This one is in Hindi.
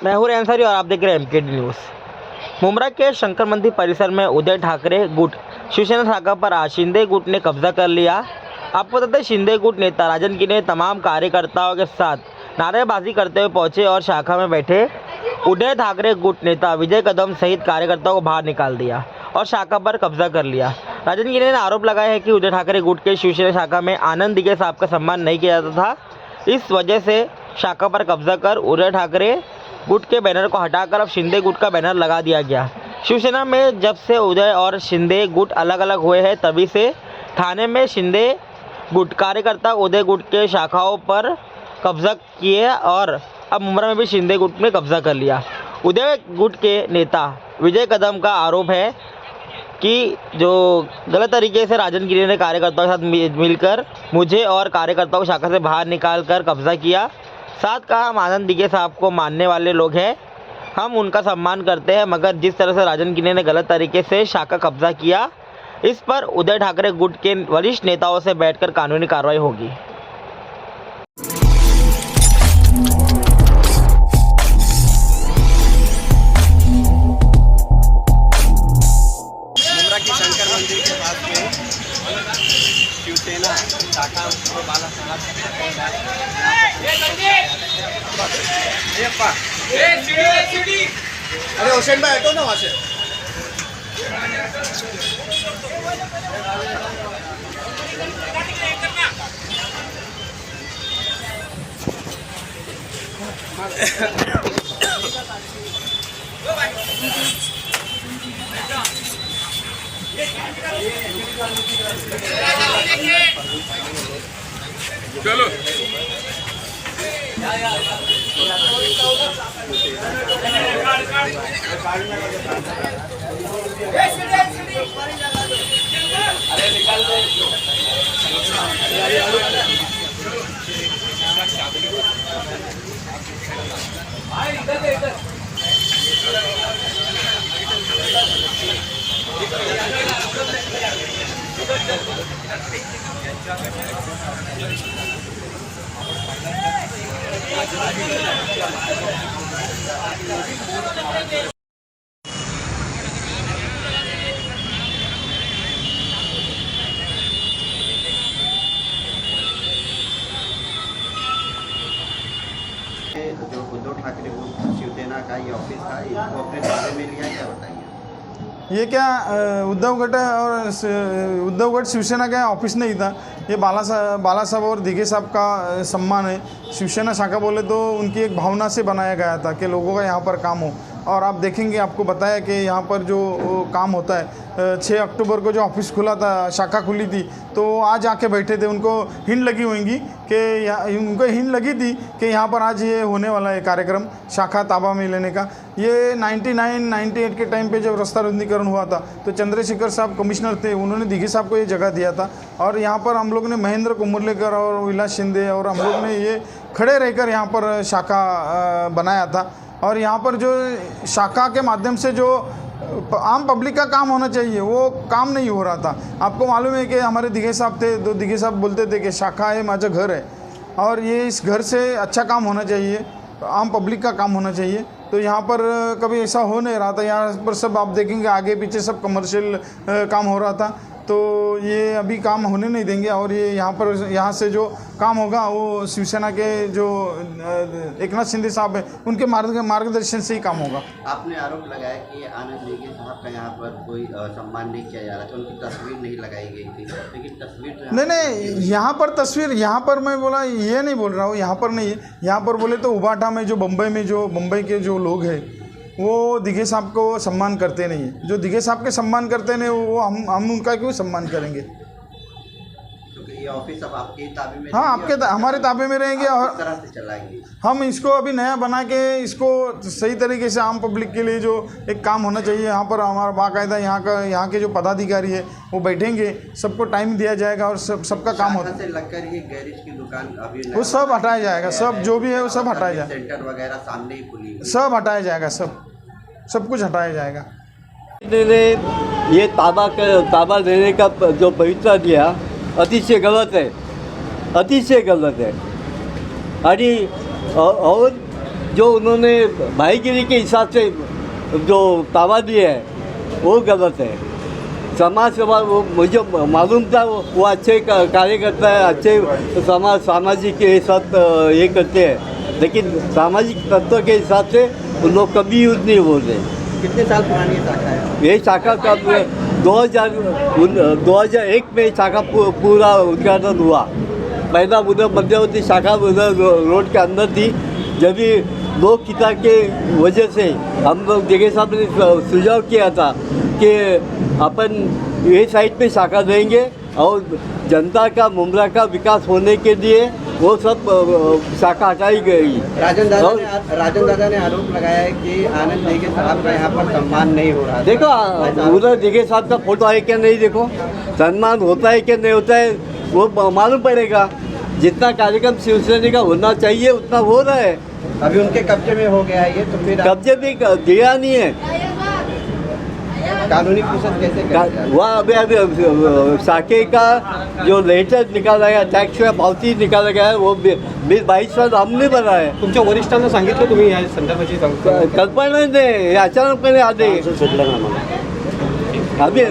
मैं हूं अंसारी और आप देख रहे हैं एमकेडी न्यूज़। मुंब्रा के शंकर मंदिर परिसर में उदय ठाकरे गुट शिवसेना शाखा पर आज शिंदे गुट ने कब्जा कर लिया। आपको बता दें, शिंदे गुट नेता राजन गिने तमाम कार्यकर्ताओं के साथ नारेबाजी करते हुए पहुंचे और शाखा में बैठे उदय ठाकरे गुट नेता विजय कदम सहित कार्यकर्ताओं को बाहर निकाल दिया और शाखा पर कब्जा कर लिया। राजन गिने ने आरोप लगाया है कि उदय ठाकरे गुट के शिवसेना शाखा में आनंद दिगे साहब का सम्मान नहीं किया जाता था। इस वजह से शाखा पर कब्जा कर उदय ठाकरे गुट के बैनर को हटाकर अब शिंदे गुट का बैनर लगा दिया गया। शिवसेना में जब से उदय और शिंदे गुट अलग अलग हुए हैं, तभी से थाने में शिंदे गुट कार्यकर्ता उदय गुट के शाखाओं पर कब्जा किए और अब मुंब्रा में भी शिंदे गुट ने कब्जा कर लिया। उदय गुट के नेता विजय कदम का आरोप है कि जो गलत तरीके से राजन गिरी ने कार्यकर्ताओं के साथ मिलकर मुझे और कार्यकर्ताओं को शाखा से बाहर निकाल कर कब्जा किया। साथ कहा, हम आनंद दिगे साहब को मानने वाले लोग हैं, हम उनका सम्मान करते हैं, मगर जिस तरह से राजन गिने ने गलत तरीके से शाखा कब्जा किया, इस पर उदय ठाकरे गुट के वरिष्ठ नेताओं से बैठकर कानूनी कार्रवाई होगी। मुंब्रा की शंकर मंदिर के पास में शिवसेना शाखा बाला समाज अरे हुसैन भाई हटो ना वहाँ से। चलो जो उद्धव ठाकरे ग्रुप शिवसेना का ये ऑफिस था, इसको अपने दायरे में लिया, क्या बताइए? ये क्या उद्धव गढ़ शिवसेना का ऑफिस नहीं था। ये बाला साहब और दिघे साहब का सम्मान है। शिवसेना शाखा बोले तो उनकी एक भावना से बनाया गया था कि लोगों का यहाँ पर काम हो। और आप देखेंगे, आपको बताया कि यहाँ पर जो काम होता है, 6 अक्टूबर को जो ऑफिस खुला था, शाखा खुली थी, तो आज आके बैठे थे। उनको हिंट लगी होंगी कि उनको हिंट लगी थी कि यहाँ पर आज ये होने वाला है कार्यक्रम शाखा ताबा में लेने का। ये 98 के टाइम पे जब रास्ता रुंदीकरण हुआ था तो चंद्रशेखर साहब कमिश्नर थे, उन्होंने दिघे साहब को ये जगह दिया था। और यहाँ पर हम लोग ने महेंद्र कुमुरलेकर और विलास शिंदे और हम लोग ने ये खड़े रहकर यहाँ पर शाखा बनाया था। और यहाँ पर जो शाखा के माध्यम से जो आम पब्लिक का काम होना चाहिए, वो काम नहीं हो रहा था। आपको मालूम है कि हमारे दिघे साहब थे, तो दिघे साहब बोलते थे कि शाखा है माझा घर है और ये इस घर से अच्छा काम होना चाहिए, आम पब्लिक का काम होना चाहिए। तो यहाँ पर कभी ऐसा हो नहीं रहा था। यहाँ पर सब आप देखेंगे आगे पीछे सब कमर्शियल काम हो रहा था। तो ये अभी काम होने नहीं देंगे और ये यहाँ से जो काम होगा वो शिवसेना के जो एकनाथ शिंदे साहब हैं, उनके मार्गदर्शन से ही काम होगा। आपने आरोप लगाया कि आनंद दिगे साहब का यहाँ पर कोई सम्मान नहीं किया जा रहा था, उनकी तस्वीर नहीं लगाई गई थी, लेकिन तस्वीर तो नहीं, यहाँ पर तस्वीर, यहाँ पर मैं बोला ये नहीं बोल रहा हूँ, यहाँ पर नहीं है। यहाँ पर बोले तो उबाटा में जो बम्बई के जो लोग हैं वो दिघे साहब को सम्मान करते नहीं है। जो दिघे साहब के सम्मान करते नहीं, वो हम उनका क्यों सम्मान करेंगे? क्योंकि ये ऑफिस अब आपके ताबे में, हाँ, हमारे ताबे में रहेंगे और किस तरह से चलाएंगे? हम इसको अभी नया बना के इसको सही तरीके से आम पब्लिक के लिए जो एक काम होना चाहिए, यहाँ पर हमारा बाकायदा यहाँ के जो पदाधिकारी है वो बैठेंगे, सबको टाइम दिया जाएगा और सबका काम होता है। लगकर ये गैरेज की दुकान अभी वो सब हटाया जाएगा, सब जो भी है वो सब हटाया जाएगा, सेंटर वगैरह सामने ही खुली, सब हटाया जाएगा, सब कुछ हटाया जाएगा। ये ताबा देने का जो पवित्र दिया अतिशय गलत है, अतिशय गलत है। और जो उन्होंने भाईगिरी के हिसाब से जो दावा दिया है वो गलत है। समाज सेवा वो मुझे मालूम था वो अच्छे कार्य करता है, अच्छे सामाजिक के साथ ये करते हैं, लेकिन सामाजिक तत्व के हिसाब से वो लोग कभी यूज़ नहीं बोलते। कितने साल पुरानी ये शाखा है? ये शाखा का 2001 में शाखा पूरा उद्घाटन हुआ। पहला उधर मध्यवर्ती शाखा उधर रोड के अंदर थी। जब भी लोक हित के वजह से हम लोग जगह साहब ने सुझाव किया था कि अपन ये साइड पे शाखा देंगे और जनता का मुमरा का विकास होने के लिए वो सब शाखा हटाई गई। राजन दादा ने आरोप लगाया है कि आनंद नेगी साहब का यहाँ पर सम्मान नहीं हो रहा। देखो उधर दिखे साहब का फोटो है क्या नहीं, देखो सम्मान होता है क्या नहीं होता है वो मालूम पड़ेगा। जितना कार्यक्रम शिवसेना का होना चाहिए उतना हो रहा है। अभी उनके कब्जे में हो गया है ये, तो फिर कब्जे भी दिया नहीं है। कानूनी प्रोसेस कैसे करेंगे? वह अभी शाखे का जो लेटर निकाला गया, टॅक्स पावती निकाला गया है, वो 22 साल हमने भरा है। तुमच्या वरिष्ठांना सांगितलं तुम्ही या संदर्भाची कल्पना नाही, अचानकपणे आले. आम्ही